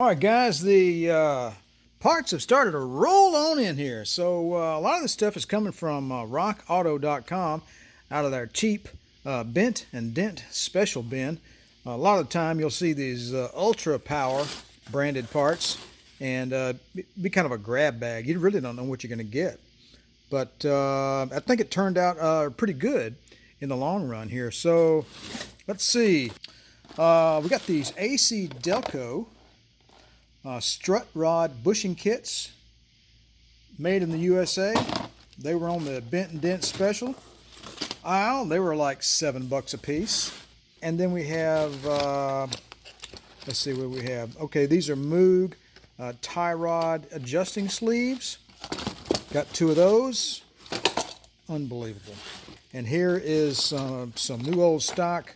All right, guys, the parts have started to roll on in here. So a lot of this stuff is coming from rockauto.com out of their cheap bent and dent special bin. A lot of the time you'll see these ultra power branded parts and be kind of a grab bag. You really don't know what you're going to get. But I think it turned out pretty good in the long run here. So let's see. We got these AC Delco strut rod bushing kits made in the USA. They were on the bent and dent special aisle. They were like $7 a piece. And then we have, let's see what we have. Okay, these are Moog tie rod adjusting sleeves. Got 2 of those. Unbelievable. And here is some new old stock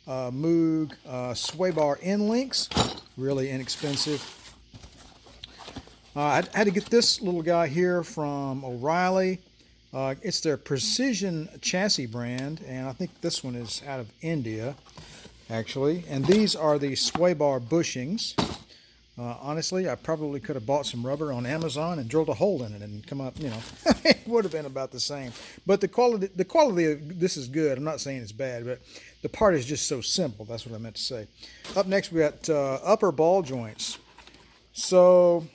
Moog sway bar end links. Really inexpensive. I had to get this little guy here from O'Reilly. It's their Precision chassis brand, and I think this one is out of India, actually. And these are the sway bar bushings. Honestly, I probably could have bought some rubber on Amazon and drilled a hole in it and come up, it would have been about the same. But the quality of this is good. I'm not saying it's bad, but the part is just so simple. That's what I meant to say. Up next, we got upper ball joints. So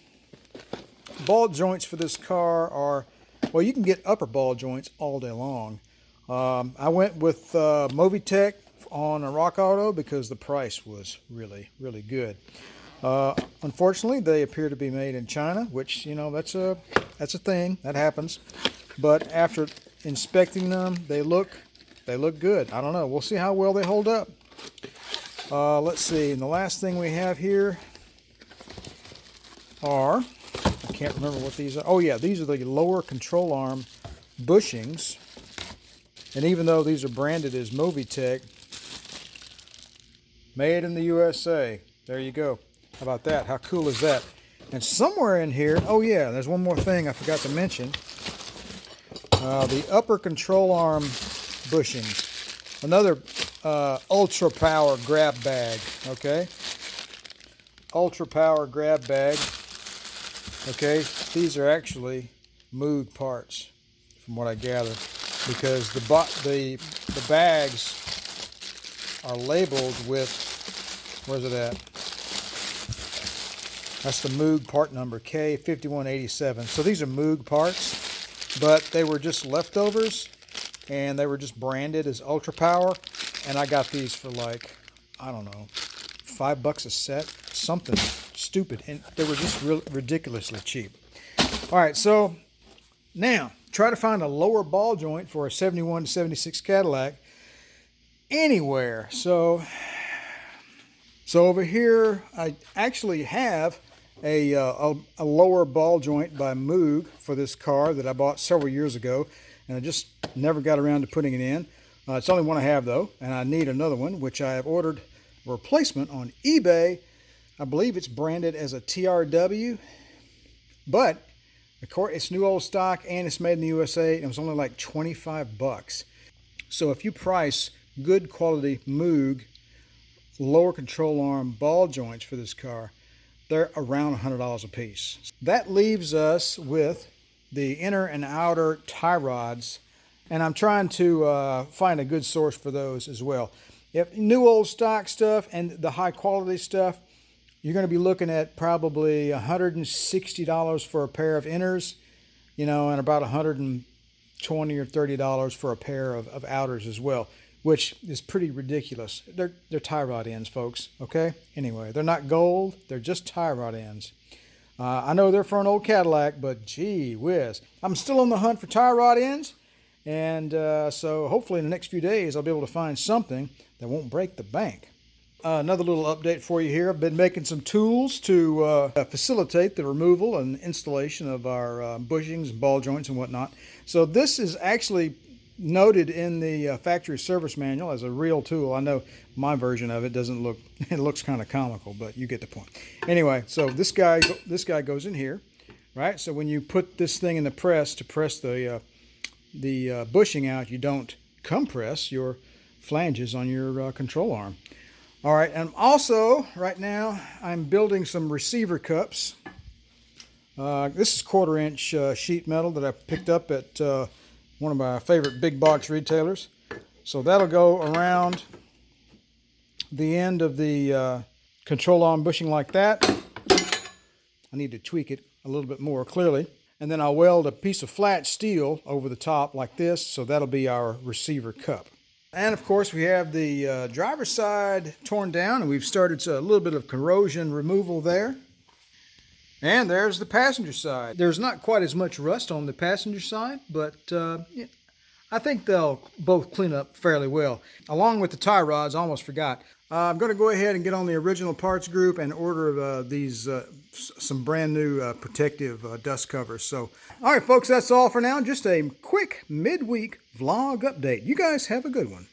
ball joints for this car are, well, you can get upper ball joints all day long. I went with Movitech on a Rock Auto because the price was really, really good. Unfortunately, they appear to be made in China, which, that's a thing that happens. But after inspecting them, they look good. I don't know. We'll see how well they hold up. Let's see. And the last thing we have here are, I can't remember what these are. Oh yeah, these are the lower control arm bushings. And even though these are branded as Movitech, made in the USA. There you go. How about that? How cool is that? And somewhere in here, oh yeah, there's one more thing I forgot to mention. The upper control arm bushings. Another ultra power grab bag, okay? Ultra power grab bag. Okay, these are actually Moog parts, from what I gather, because the bags are labeled with, where's it at? That's the Moog part number, K5187. So these are Moog parts, but they were just leftovers, and they were just branded as Ultra Power, and I got these for like, I don't know, $5 a set, something stupid, and they were just ridiculously cheap. All right, so now try to find a lower ball joint for a 71 to 76 Cadillac anywhere. So over here, I actually have a lower ball joint by Moog for this car that I bought several years ago, and I just never got around to putting it in. It's the only one I have though, and I need another one, which I have ordered a replacement on eBay. I believe it's branded as a TRW, but it's new old stock and it's made in the USA, and it was only like $25. So if you price good quality Moog lower control arm ball joints for this car, they're around $100 a piece. That leaves us with the inner and outer tie rods, and I'm trying to find a good source for those as well. If new old stock stuff and the high quality stuff, you're going to be looking at probably $160 for a pair of inners, and about $120 or $30 for a pair of outers as well, which is pretty ridiculous. They're tie rod ends, folks, okay? Anyway, they're not gold. They're just tie rod ends. I know they're for an old Cadillac, but gee whiz. I'm still on the hunt for tie rod ends, and so hopefully in the next few days I'll be able to find something that won't break the bank. Another little update for you here. I've been making some tools to facilitate the removal and installation of our bushings and ball joints and whatnot. So this is actually noted in the factory service manual as a real tool. I know my version of it doesn't look, it looks kind of comical, but you get the point. Anyway, so this guy goes in here, right? So when you put this thing in the press to press the bushing out, you don't compress your flanges on your control arm. All right, and also right now I'm building some receiver cups. This is 1/4-inch sheet metal that I picked up at one of my favorite big box retailers. So that'll go around the end of the control arm bushing like that. I need to tweak it a little bit more clearly. And then I'll weld a piece of flat steel over the top like this, so that'll be our receiver cup. And of course we have the driver's side torn down, and we've started a little bit of corrosion removal there. And there's the passenger side. There's not quite as much rust on the passenger side, but I think they'll both clean up fairly well. Along with the tie rods, I almost forgot. I'm going to go ahead and get on the original parts group and order these some brand new protective dust covers. So, all right, folks, that's all for now. Just a quick midweek vlog update. You guys have a good one.